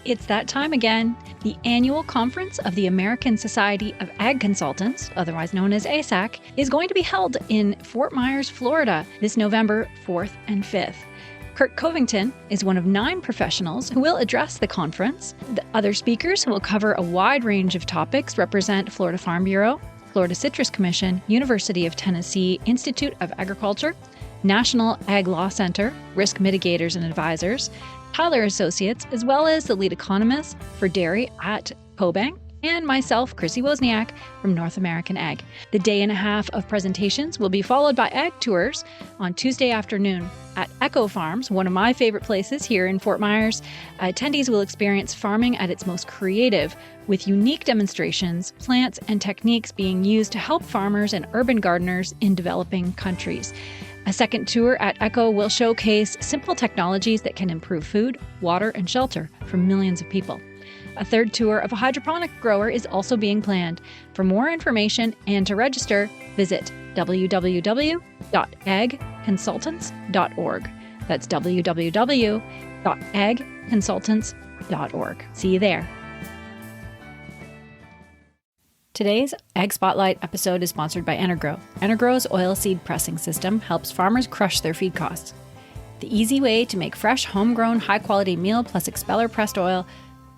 It's that time again. The annual conference of the American Society of Ag Consultants, otherwise known as ASAC, is going to be held in Fort Myers, Florida, this November 4th and 5th. Kurt Covington is one of 9 professionals who will address the conference. The other speakers who will cover a wide range of topics represent Florida Farm Bureau, Florida Citrus Commission, University of Tennessee Institute of Agriculture, National Ag Law Center, Risk Mitigators and Advisors, Tyler Associates, as well as the lead economist for dairy at CoBank, and myself, Chrissy Wozniak from North American Ag. The day and a half of presentations will be followed by ag tours on Tuesday afternoon at Echo Farms, one of my favorite places here in Fort Myers. Attendees will experience farming at its most creative, with unique demonstrations, plants, and techniques being used to help farmers and urban gardeners in developing countries. A second tour at Echo will showcase simple technologies that can improve food, water, and shelter for millions of people. A third tour of a hydroponic grower is also being planned. For more information and to register, visit www.agconsultants.org. That's www.agconsultants.org. See you there. Today's Ag Spotlight episode is sponsored by Energrow. Energrow's oilseed pressing system helps farmers crush their feed costs. The easy way to make fresh, homegrown, high-quality meal plus expeller pressed oil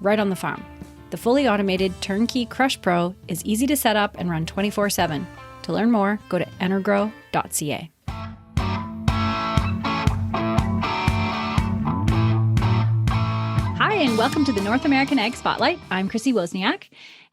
right on the farm. The fully automated Turnkey Crush Pro is easy to set up and run 24/7. To learn more, go to energrow.ca. Hi, and welcome to the North American Ag Spotlight. I'm Chrissy Wozniak.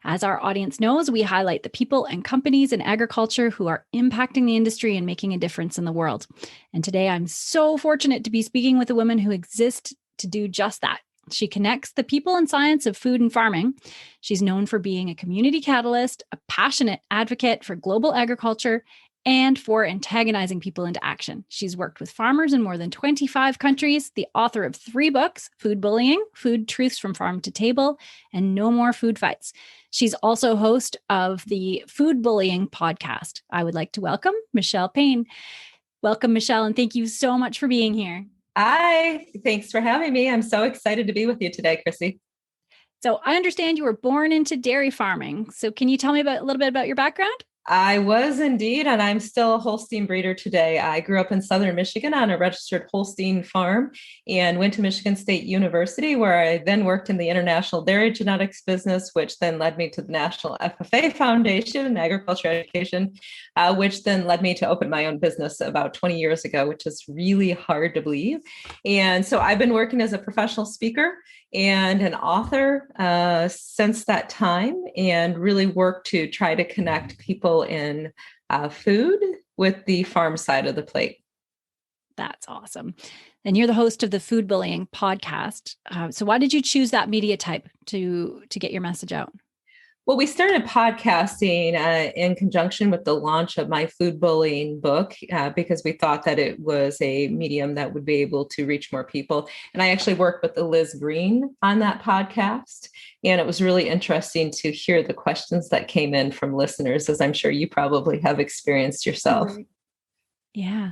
As our audience knows, we highlight the people and companies in agriculture who are impacting the industry and making a difference in the world. And today I'm so fortunate to be speaking with a woman who exists to do just that. She connects the people and science of food and farming. She's known for being a community catalyst, a passionate advocate for global agriculture, and for antagonizing people into action. She's worked with farmers in more than 25 countries, the author of 3 books, Food Bullying, Food Truths from Farm to Table, and No More Food Fights. She's also host of the Food Bullying podcast. I would like to welcome Michele Payn. Welcome, Michele, and thank you so much for being here. Hi, thanks for having me. I'm so excited to be with you today, Chrissy. So I understand you were born into dairy farming. So can you tell me a little bit about your background? I was indeed, and I'm still a Holstein breeder today. I grew up in Southern Michigan on a registered Holstein farm and went to Michigan State University, where I then worked in the international dairy genetics business, which then led me to the National FFA Foundation in agriculture education, which then led me to open my own business about 20 years ago, which is really hard to believe. And so I've been working as a professional speaker and an author since that time, and really work to try to connect people in food with the farm side of the plate. That's awesome. And you're the host of the Food Bullying podcast. So why did you choose that media type to get your message out? Well, we started podcasting in conjunction with the launch of my food bullying book because we thought that it was a medium that would be able to reach more people. And I actually worked with Liz Green on that podcast. And it was really interesting to hear the questions that came in from listeners, as I'm sure you probably have experienced yourself. Yeah.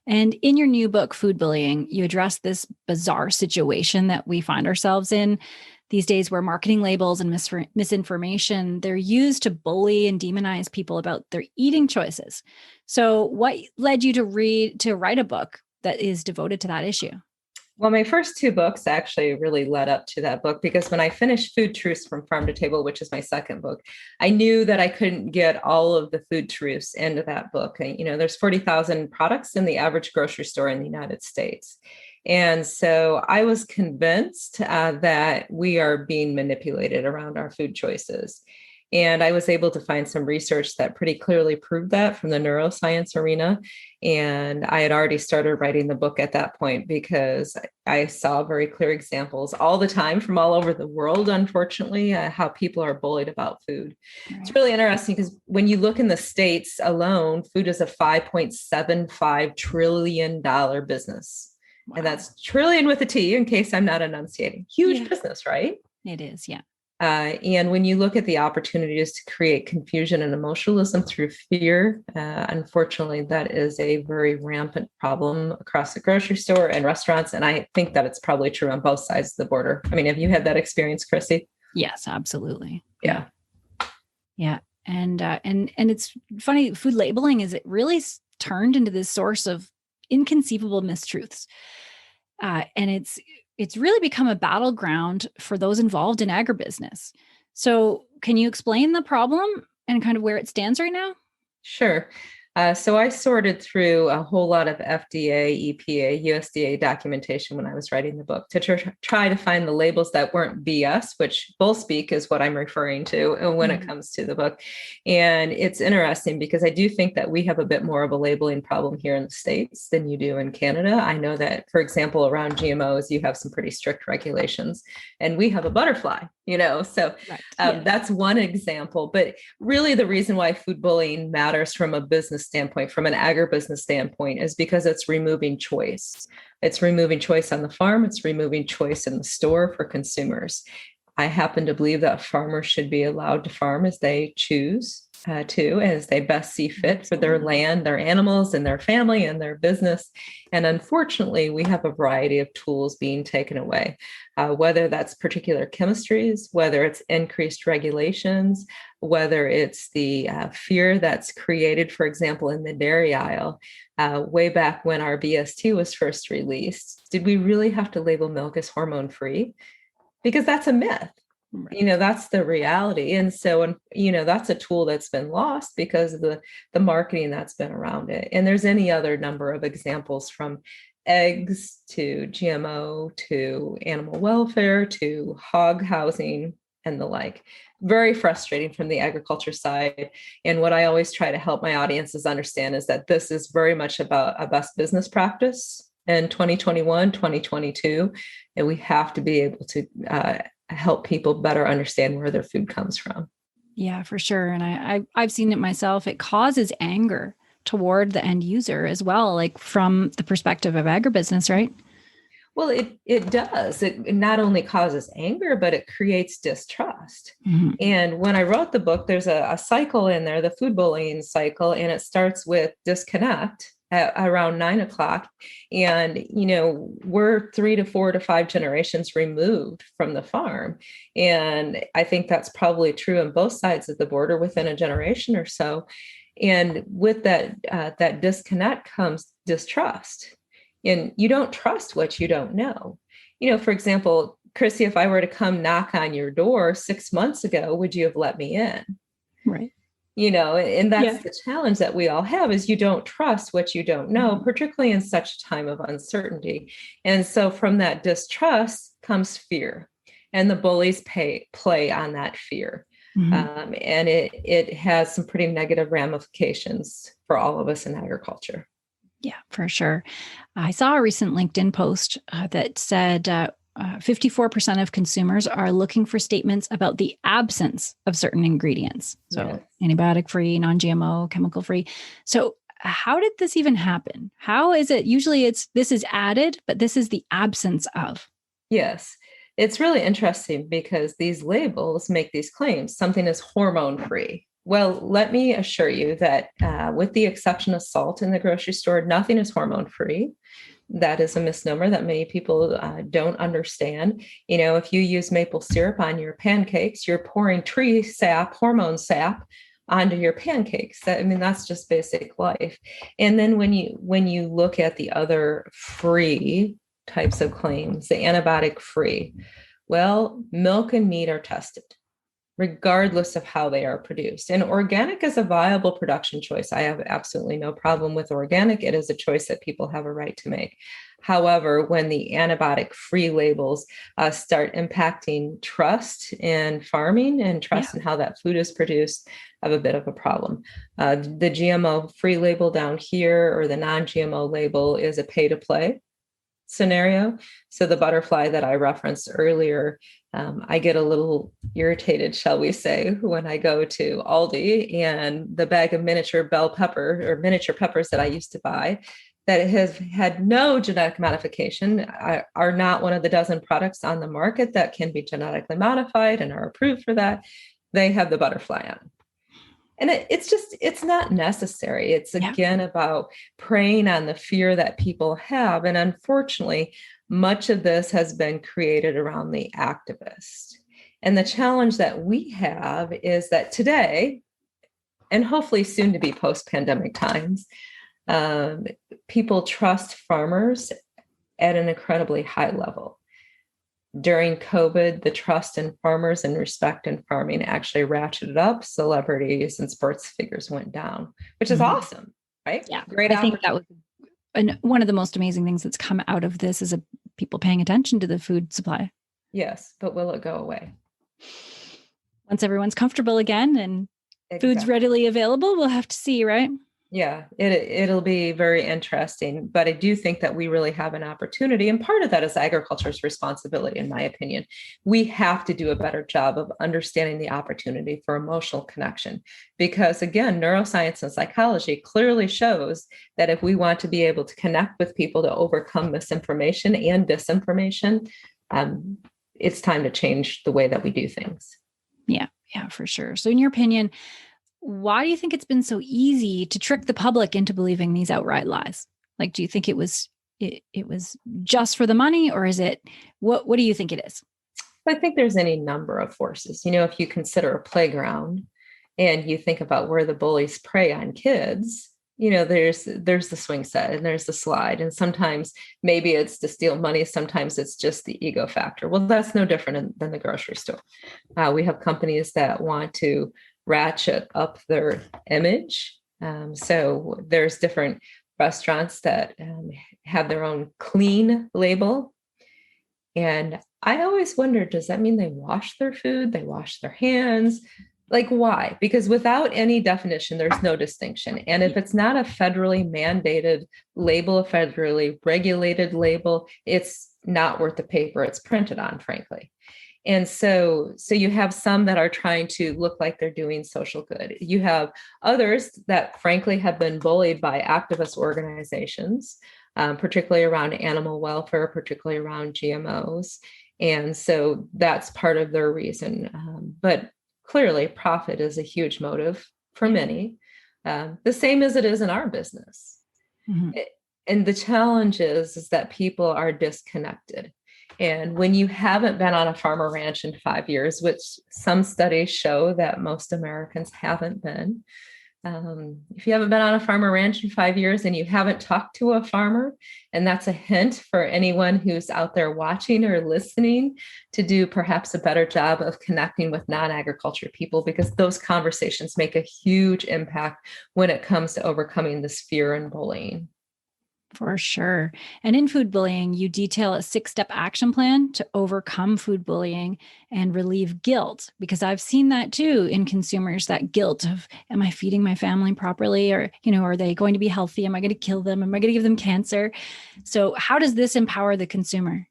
And in your new book, Food Bullying, you address this bizarre situation that we find ourselves in these days, where marketing labels and misinformation, they're used to bully and demonize people about their eating choices. So what led you to write a book that is devoted to that issue? Well, my first 2 books actually really led up to that book, because when I finished Food Truths from Farm to Table, which is my second book, I knew that I couldn't get all of the food truths into that book. And, there's 40,000 products in the average grocery store in the United States. And so I was convinced that we are being manipulated around our food choices. And I was able to find some research that pretty clearly proved that from the neuroscience arena. And I had already started writing the book at that point, because I saw very clear examples all the time from all over the world, unfortunately, how people are bullied about food. Right. It's really interesting, because when you look in the States alone, food is a $5.75 trillion business. Wow. And that's trillion with a T, in case I'm not enunciating. Huge business, right? It is, yeah. And when you look at the opportunities to create confusion and emotionalism through fear, unfortunately, that is a very rampant problem across the grocery store and restaurants. And I think that it's probably true on both sides of the border. I mean, have you had that experience, Chrissy? Yes, absolutely. Yeah. Yeah. And it's funny, food labeling is it really turned into this source of inconceivable mistruths. And it's really become a battleground for those involved in agribusiness. So can you explain the problem and kind of where it stands right now? Sure. So I sorted through a whole lot of FDA, EPA, USDA documentation when I was writing the book to try to find the labels that weren't BS, which bull speak is what I'm referring to when it comes to the book. And it's interesting because I do think that we have a bit more of a labeling problem here in the States than you do in Canada. I know that, for example, around GMOs, you have some pretty strict regulations, and we have a butterfly, so that's one example. But really the reason why food bullying matters from a business standpoint, from an agribusiness standpoint, is because it's removing choice. It's removing choice on the farm. It's removing choice in the store for consumers. I happen to believe that farmers should be allowed to farm as they choose to, as they best see fit for their land, their animals, and their family and their business. And unfortunately, we have a variety of tools being taken away, whether that's particular chemistries, whether it's increased regulations, whether it's the fear that's created, for example, in the dairy aisle. Way back when our BST was first released, did we really have to label milk as hormone-free? Because that's a myth. Right. That's the reality. And so, that's a tool that's been lost because of the marketing that's been around it. And there's any other number of examples, from eggs to GMO to animal welfare to hog housing and the like. Very frustrating from the agriculture side. And what I always try to help my audiences understand is that this is very much about a best business practice in 2021, 2022. And we have to be able to help people better understand where their food comes from. Yeah, for sure. And I've seen it myself. It causes anger toward the end user as well, like from the perspective of agribusiness, right? Well, it does. It not only causes anger, but it creates distrust. Mm-hmm. And when I wrote the book, there's a cycle in there, the food bullying cycle, and it starts with disconnect at around 9 o'clock. And, we're 3 to 4 to 5 generations removed from the farm. And I think that's probably true on both sides of the border within a generation or so. And with that disconnect comes distrust. And you don't trust what you don't know. For example, Chrissy, if I were to come knock on your door 6 months ago, would you have let me in? Right. And that's the challenge that we all have, is you don't trust what you don't know, particularly in such a time of uncertainty. And so from that distrust comes fear, and the bullies play on that fear. Mm-hmm. And it has some pretty negative ramifications for all of us in agriculture. Yeah, for sure. I saw a recent LinkedIn post that said 54% of consumers are looking for statements about the absence of certain ingredients. So antibiotic-free, non-GMO, chemical-free. So how did this even happen? How is it? Usually this is added, but this is the absence of. Yes. It's really interesting because these labels make these claims. Something is hormone-free. Well, let me assure you that with the exception of salt in the grocery store, nothing is hormone-free. That is a misnomer that many people don't understand. If you use maple syrup on your pancakes, you're pouring tree sap, hormone sap, onto your pancakes. That's just basic life. And then when you look at the other free types of claims, the antibiotic free, well, milk and meat are tested, regardless of how they are produced. And organic is a viable production choice. I have absolutely no problem with organic. It is a choice that people have a right to make. However, when the antibiotic-free labels start impacting trust in farming and trust in how that food is produced, I have a bit of a problem. The GMO-free label down here, or the non-GMO label, is a pay-to-play scenario. So the butterfly that I referenced earlier, I get a little irritated, shall we say, when I go to Aldi and the bag of miniature bell pepper or miniature peppers that I used to buy that has had no genetic modification are not one of the dozen products on the market that can be genetically modified and are approved for that. They have the butterfly on. And it's not necessary. It's again about preying on the fear that people have. And unfortunately, much of this has been created around the activist. And the challenge that we have is that today, and hopefully soon to be post-pandemic times, people trust farmers at an incredibly high level. During COVID, the trust in farmers and respect in farming actually ratcheted up. Celebrities and sports figures went down, which is awesome, right? Yeah, great. I think that was one of the most amazing things that's come out of this is people paying attention to the food supply. Yes, but will it go away? Once everyone's comfortable again and food's readily available, we'll have to see, right? Yeah, it'll be very interesting, but I do think that we really have an opportunity. And part of that is agriculture's responsibility, in my opinion. We have to do a better job of understanding the opportunity for emotional connection, because again, neuroscience and psychology clearly shows that if we want to be able to connect with people to overcome misinformation and disinformation, it's time to change the way that we do things. Yeah, for sure. So in your opinion, why do you think it's been so easy to trick the public into believing these outright lies? Like, do you think it was just for the money, or is it, what do you think it is? I think there's any number of forces. If you consider a playground and you think about where the bullies prey on kids, there's the swing set and there's the slide. And sometimes maybe it's to steal money. Sometimes it's just the ego factor. Well, that's no different than the grocery store. We have companies that want to ratchet up their image. So there's different restaurants that have their own clean label. And I always wonder, does that mean they wash their food? They wash their hands? Like, why? Because without any definition, there's no distinction. And if it's not a federally mandated label, a federally regulated label, it's not worth the paper it's printed on, frankly. And so you have some that are trying to look like they're doing social good. You have others that frankly have been bullied by activist organizations, particularly around animal welfare, particularly around GMOs. And so that's part of their reason. But clearly profit is a huge motive for many, the same as it is in our business. Mm-hmm. And the challenge is that people are disconnected. And when you haven't been on a farm or ranch in 5 years, which some studies show that most Americans haven't been, if you haven't been on a farm or ranch in 5 years and you haven't talked to a farmer, and that's a hint for anyone who's out there watching or listening to do perhaps a better job of connecting with non-agriculture people, because those conversations make a huge impact when it comes to overcoming this fear and bullying. For sure. And in food bullying, you detail a 6-step action plan to overcome food bullying and relieve guilt, because I've seen that too in consumers, that guilt of, am I feeding my family properly? Or, are they going to be healthy? Am I going to kill them? Am I going to give them cancer? So how does this empower the consumer?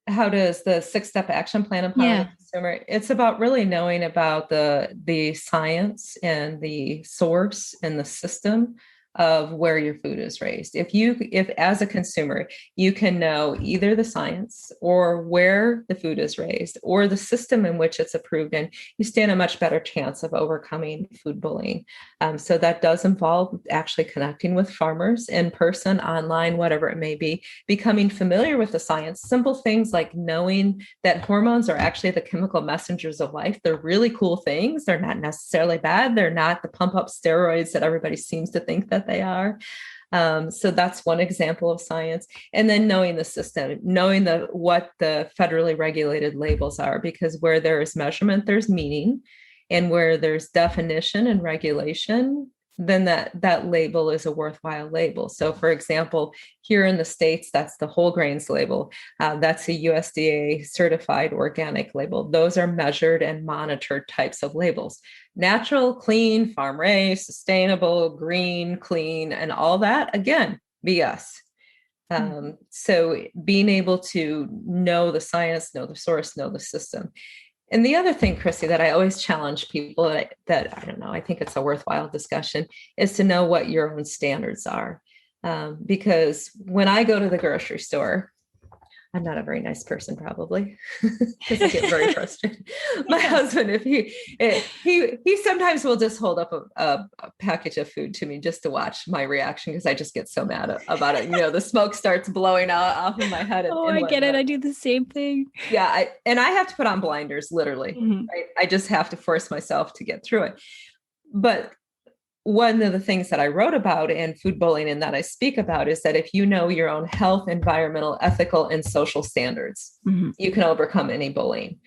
How does the 6-step action plan empower the consumer? It's about really knowing about the science and the source and the system of where your food is raised. If as a consumer, you can know either the science or where the food is raised or the system in which it's approved in, you stand a much better chance of overcoming food bullying. So that does involve actually connecting with farmers in person, online, whatever it may be, becoming familiar with the science, simple things like knowing that hormones are actually the chemical messengers of life. They're really cool things. They're not necessarily bad. They're not the pump up steroids that everybody seems to think that they are. So that's one example of science. And then knowing the system, knowing what the federally regulated labels are, because where there is measurement, there's meaning, and where there's definition and regulation, then that label is a worthwhile label. So for example, here in the States, that's the whole grains label. That's a USDA certified organic label. Those are measured and monitored types of labels. Natural, clean, farm raised, sustainable, green, clean, and all that, again, BS. So being able to know the science, know the source, know the system. And the other thing, Chrissy, that I always challenge people that I don't know, I think it's a worthwhile discussion, is to know what your own standards are. Because when I go to the grocery store, I'm not a very nice person, probably, because I get very frustrated. My husband, if he sometimes will just hold up a package of food to me just to watch my reaction, because I just get so mad about it. The smoke starts blowing off of my head. I get it. I do the same thing. Yeah, I have to put on blinders, literally. Mm-hmm. Right? I just have to force myself to get through it. But one of the things that I wrote about in food bullying and that I speak about is that if you know your own health, environmental, ethical, and social standards, mm-hmm. you can overcome any bullying.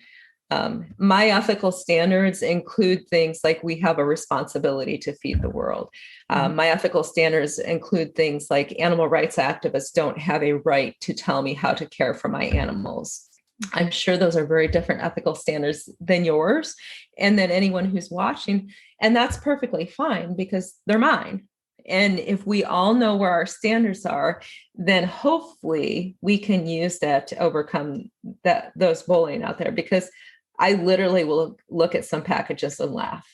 My ethical standards include things like we have a responsibility to feed the world. My ethical standards include things like animal rights activists don't have a right to tell me how to care for my animals. I'm sure those are very different ethical standards than yours and than anyone who's watching. And that's perfectly fine because they're mine. And if we all know where our standards are, then hopefully we can use that to overcome those bullying out there, because I literally will look at some packages and laugh.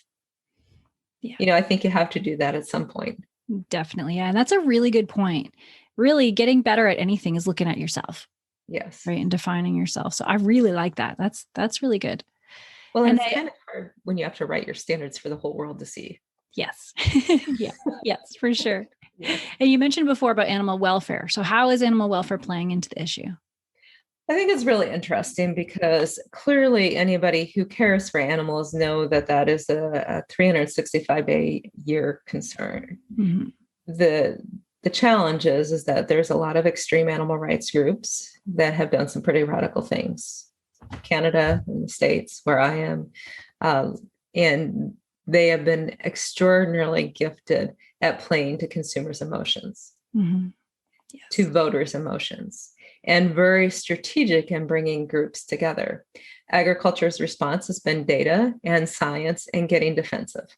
Yeah. I think you have to do that at some point. Definitely. Yeah. And that's a really good point. Really getting better at anything is looking at yourself. Yes. Right. And defining yourself. So I really like that. That's really good. Well, and it's kind of hard when you have to write your standards for the whole world to see. Yes. Yeah. Yes, for sure. Yeah. And you mentioned before about animal welfare. So how is animal welfare playing into the issue? I think it's really interesting because clearly anybody who cares for animals know that is a 365-day year concern. Mm-hmm. The challenge is that there's a lot of extreme animal rights groups that have done some pretty radical things. Canada and the States, where I am, and they have been extraordinarily gifted at playing to consumers' emotions, yes. to voters' emotions, and very strategic in bringing groups together. Agriculture's response has been data and science and getting defensive.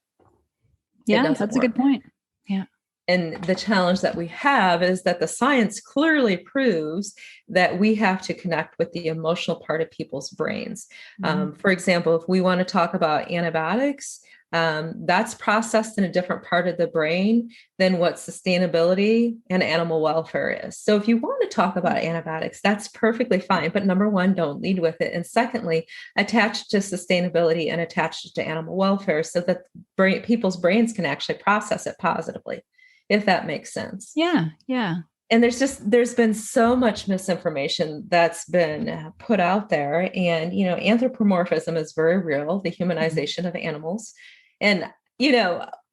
Yeah, that's a good point. Yeah. And the challenge that we have is that the science clearly proves that we have to connect with the emotional part of people's brains. For example, if we want to talk about antibiotics, that's processed in a different part of the brain than what sustainability and animal welfare is. So if you want to talk about antibiotics, that's perfectly fine. But number one, don't lead with it. And secondly, attach it to sustainability and attach it to animal welfare so that people's brains can actually process it positively, if that makes sense. Yeah. Yeah. And there's been so much misinformation that's been put out there. And, anthropomorphism is very real, the humanization of animals. And,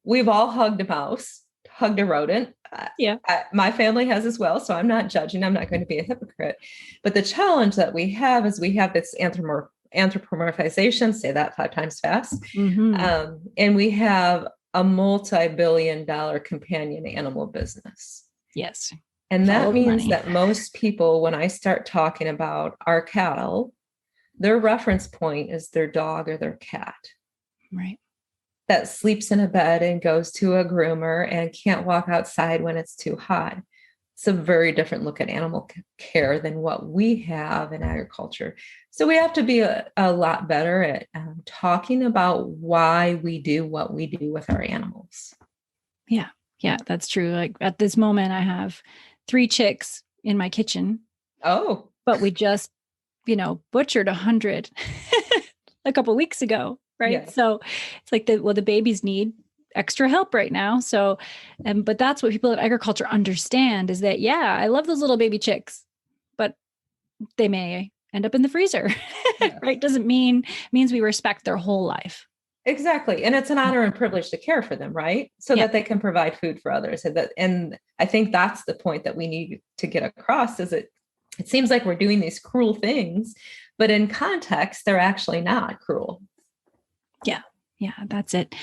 we've all hugged a mouse, hugged a rodent. Yeah. My family has as well. So I'm not judging. I'm not going to be a hypocrite. But the challenge that we have is we have this anthropomorphization, say that 5 times fast. And we have a multi-billion-dollar companion animal business. Yes. And that means that most people, when I start talking about our cattle, their reference point is their dog or their cat. Right. That sleeps in a bed and goes to a groomer and can't walk outside when it's too hot. It's a very different look at animal care than what we have in agriculture. So we have to be a lot better at talking about why we do what we do with our animals. Yeah. Yeah, that's true. Like at this moment, I have 3 chicks in my kitchen. Oh, but we just, butchered 100 a couple of weeks ago. Right. Yes. So it's like the babies need extra help right now. So, but that's what people in agriculture understand is that, yeah, I love those little baby chicks, but they may end up in the freezer, yeah. Right? Means we respect their whole life. Exactly. And it's an honor and privilege to care for them, right? So that they can provide food for others. And I think that's the point that we need to get across is it seems like we're doing these cruel things, but in context, they're actually not cruel. Yeah. Yeah, that's it.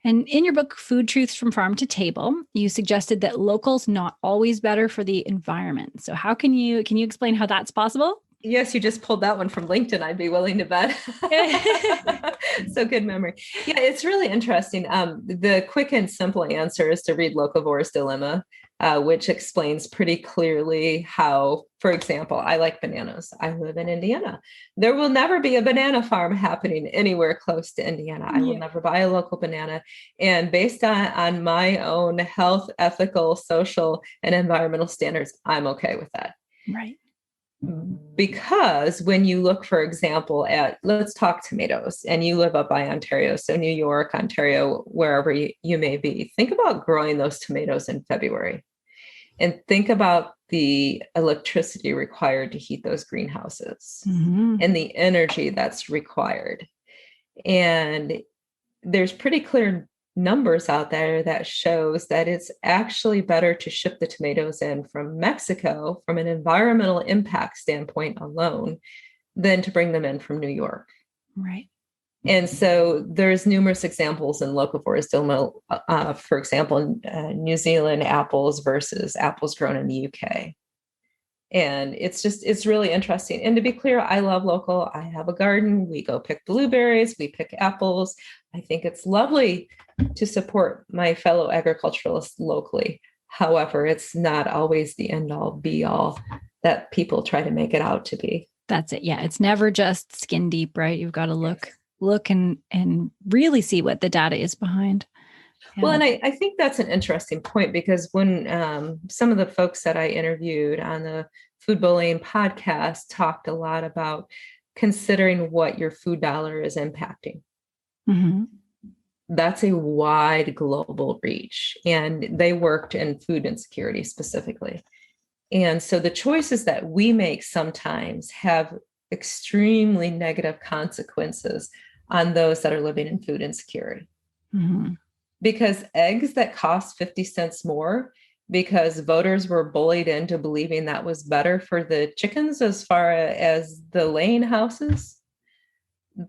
And in your book, Food Truths from Farm to Table, you suggested that local's not always better for the environment. So how can you explain how that's possible? Yes, you just pulled that one from LinkedIn. I'd be willing to bet. So good memory. Yeah, it's really interesting. The quick and simple answer is to read Locavore's Dilemma. which explains pretty clearly how, for example, I like bananas. I live in Indiana. There will never be a banana farm happening anywhere close to Indiana. I will never buy a local banana. And based on my own health, ethical, social, and environmental standards, I'm okay with that. Right. Because when you look, for example, at, let's talk tomatoes, and you live up by Ontario, so New York, Ontario, wherever you may be, think about growing those tomatoes in February and think about the electricity required to heat those greenhouses and the energy that's required. And there's pretty clear numbers out there that shows that it's actually better to ship the tomatoes in from Mexico from an environmental impact standpoint alone than to bring them in from New York. Right. And so there's numerous examples in locavores dilemma, for example, New Zealand apples versus apples grown in the UK. And it's really interesting. And to be clear, I love local. I have a garden. We go pick blueberries. We pick apples. I think it's lovely to support my fellow agriculturalists locally. However, it's not always the end all be all that people try to make it out to be. That's it. Yeah. It's never just skin deep, right? You've got to look and really see what the data is behind. Yeah. Well, and I think that's an interesting point, because when some of the folks that I interviewed on the Food Bullying podcast talked a lot about considering what your food dollar is impacting. Mm-hmm. That's a wide global reach, and they worked in food insecurity specifically. And so the choices that we make sometimes have extremely negative consequences on those that are living in food insecurity. Mm-hmm. Because eggs that cost 50 cents more because voters were bullied into believing that was better for the chickens as far as the laying houses,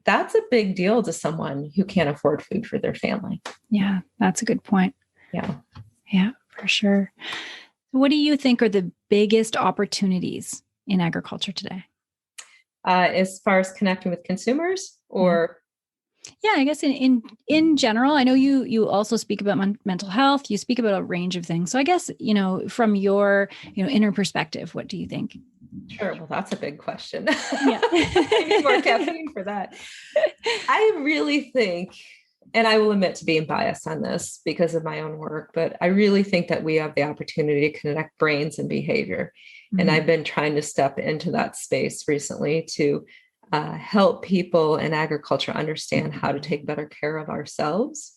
that's a big deal to someone who can't afford food for their family. Yeah, that's a good point. Yeah. Yeah, for sure. What do you think are the biggest opportunities in agriculture today? As far as connecting with consumers, or... Yeah, I guess in general, I know you also speak about mental health. You speak about a range of things. So I guess, from your, inner perspective, what do you think? Sure. Well, that's a big question. Yeah. I need more caffeine for that. I really think, and I will admit to being biased on this because of my own work, but I really think that we have the opportunity to connect brains and behavior. Mm-hmm. And I've been trying to step into that space recently to help people in agriculture understand how to take better care of ourselves.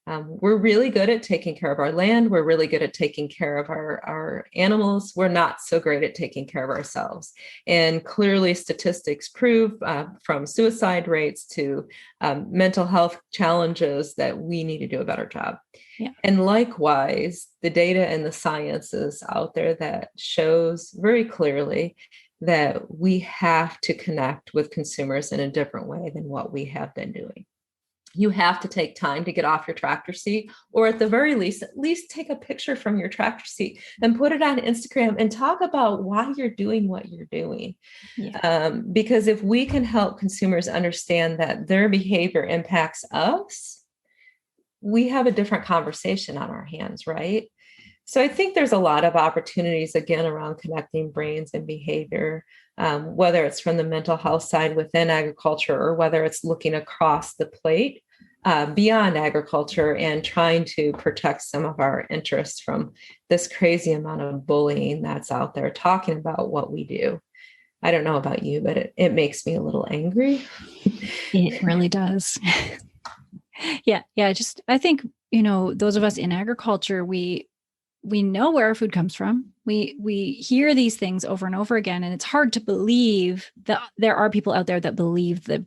We're really good at taking care of our land. We're really good at taking care of our animals. We're not so great at taking care of ourselves. And clearly statistics prove from suicide rates to mental health challenges that we need to do a better job. Yeah. And likewise, the data and the science is out there that shows very clearly that we have to connect with consumers in a different way than what we have been doing. You have to take time to get off your tractor seat, or at the very least, at least take a picture from your tractor seat and put it on Instagram and talk about why you're doing what you're doing. Yeah. Because if we can help consumers understand that their behavior impacts us, we have a different conversation on our hands, right? So I think there's a lot of opportunities, again, around connecting brains and behavior, whether it's from the mental health side within agriculture or whether it's looking across the plate beyond agriculture and trying to protect some of our interests from this crazy amount of bullying that's out there, talking about what we do. I don't know about you, but it makes me a little angry. It really does. Yeah. I think, those of us in agriculture, we know where our food comes from. We hear these things over and over again, and it's hard to believe that there are people out there that believe the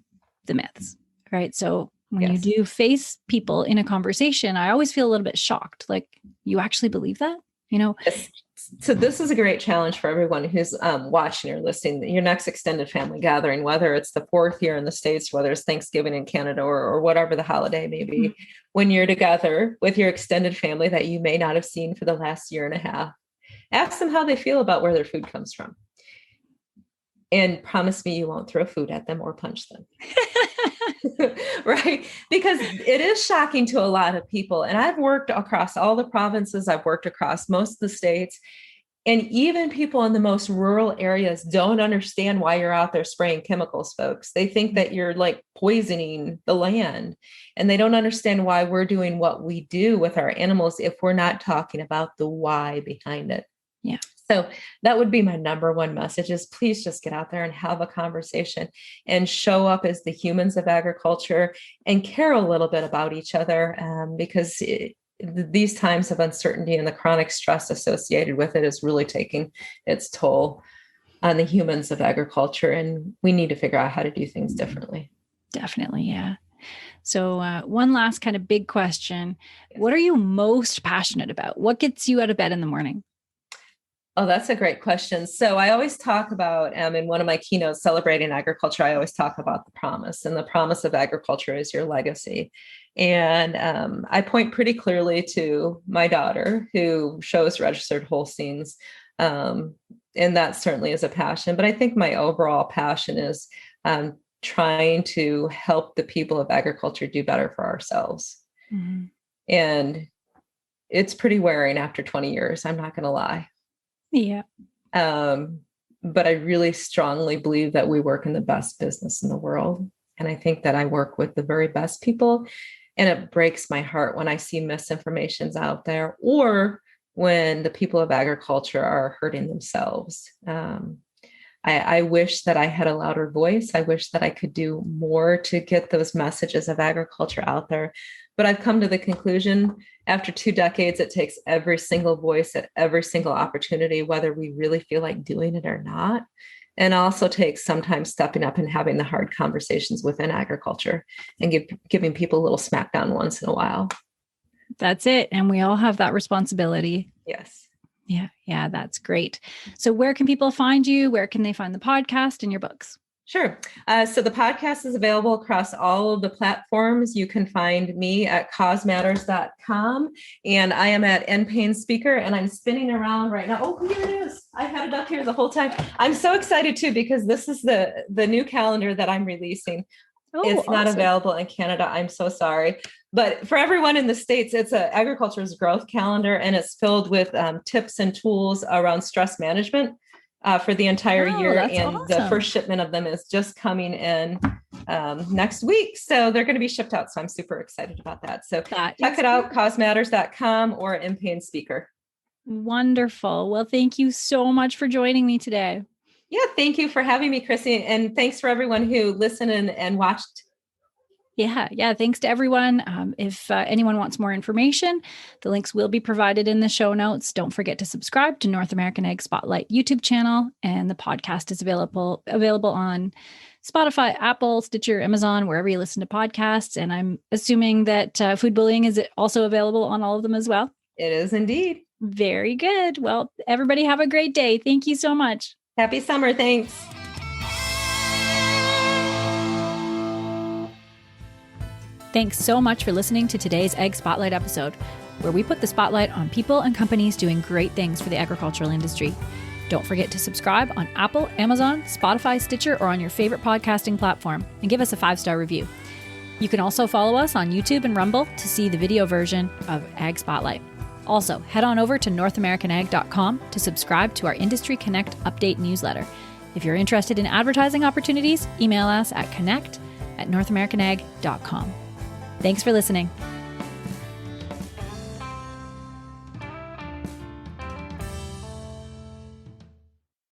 myths, right? So when you do face people in a conversation, I always feel a little bit shocked. Like, you actually believe that? Yes. So this is a great challenge for everyone who's watching or listening. Your next extended family gathering, whether it's the 4th here in the States, whether it's Thanksgiving in Canada or whatever the holiday may be, mm-hmm. when you're together with your extended family that you may not have seen for the last year and a half, ask them how they feel about where their food comes from. And promise me you won't throw food at them or punch them. Right? Because it is shocking to a lot of people. And I've worked across all the provinces, I've worked across most of the states. And even people in the most rural areas don't understand why you're out there spraying chemicals, folks. They think that you're like poisoning the land. And they don't understand why we're doing what we do with our animals if we're not talking about the why behind it. Yeah. So that would be my number one message is please just get out there and have a conversation and show up as the humans of agriculture and care a little bit about each other because these times of uncertainty and the chronic stress associated with it is really taking its toll on the humans of agriculture. And we need to figure out how to do things differently. Definitely. Yeah. So one last kind of big question. What are you most passionate about? What gets you out of bed in the morning? Oh, that's a great question. So I always talk about, in one of my keynotes, Celebrating Agriculture, I always talk about the promise, and the promise of agriculture is your legacy. And I point pretty clearly to my daughter who shows registered Holsteins. And that certainly is a passion, but I think my overall passion is trying to help the people of agriculture do better for ourselves. Mm-hmm. And it's pretty wearing after 20 years. I'm not going to lie. Yeah. But I really strongly believe that we work in the best business in the world. And I think that I work with the very best people. And it breaks my heart when I see misinformations out there or when the people of agriculture are hurting themselves. I wish that I had a louder voice. I wish that I could do more to get those messages of agriculture out there. But I've come to the conclusion after 2 decades, it takes every single voice at every single opportunity, whether we really feel like doing it or not. And also takes sometimes stepping up and having the hard conversations within agriculture and giving people a little smackdown once in a while. That's it. And we all have that responsibility. Yes. Yeah. Yeah. That's great. So where can people find you? Where can they find the podcast and your books? Sure. So the podcast is available across all of the platforms. You can find me at causematters.com, and I am at Payn Speaker, and I'm spinning around right now. Oh, here it is. I had it up here the whole time. I'm so excited too, because this is the new calendar that I'm releasing. Oh, it's not available in Canada. I'm so sorry. But for everyone in the States, it's an agriculture's growth calendar, and it's filled with tips and tools around stress management. For the entire year. And awesome. The first shipment of them is just coming in next week. So they're going to be shipped out. So I'm super excited about that. So check it out, causematters.com or Payn Speaker. Wonderful. Well, thank you so much for joining me today. Yeah, thank you for having me, Chrissy. And thanks for everyone who listened and watched. Yeah. Thanks to everyone. If anyone wants more information, the links will be provided in the show notes. Don't forget to subscribe to North American Ag Spotlight YouTube channel. And the podcast is available on Spotify, Apple, Stitcher, Amazon, wherever you listen to podcasts. And I'm assuming that food bullying is also available on all of them as well. It is indeed. Very good. Well, everybody have a great day. Thank you so much. Happy summer. Thanks. Thanks so much for listening to today's Ag Spotlight episode, where we put the spotlight on people and companies doing great things for the agricultural industry. Don't forget to subscribe on Apple, Amazon, Spotify, Stitcher, or on your favorite podcasting platform, and give us a 5-star review. You can also follow us on YouTube and Rumble to see the video version of Ag Spotlight. Also, head on over to NorthAmericanAg.com to subscribe to our Industry Connect update newsletter. If you're interested in advertising opportunities, email us at connect@NorthAmericanAg.com. Thanks for listening.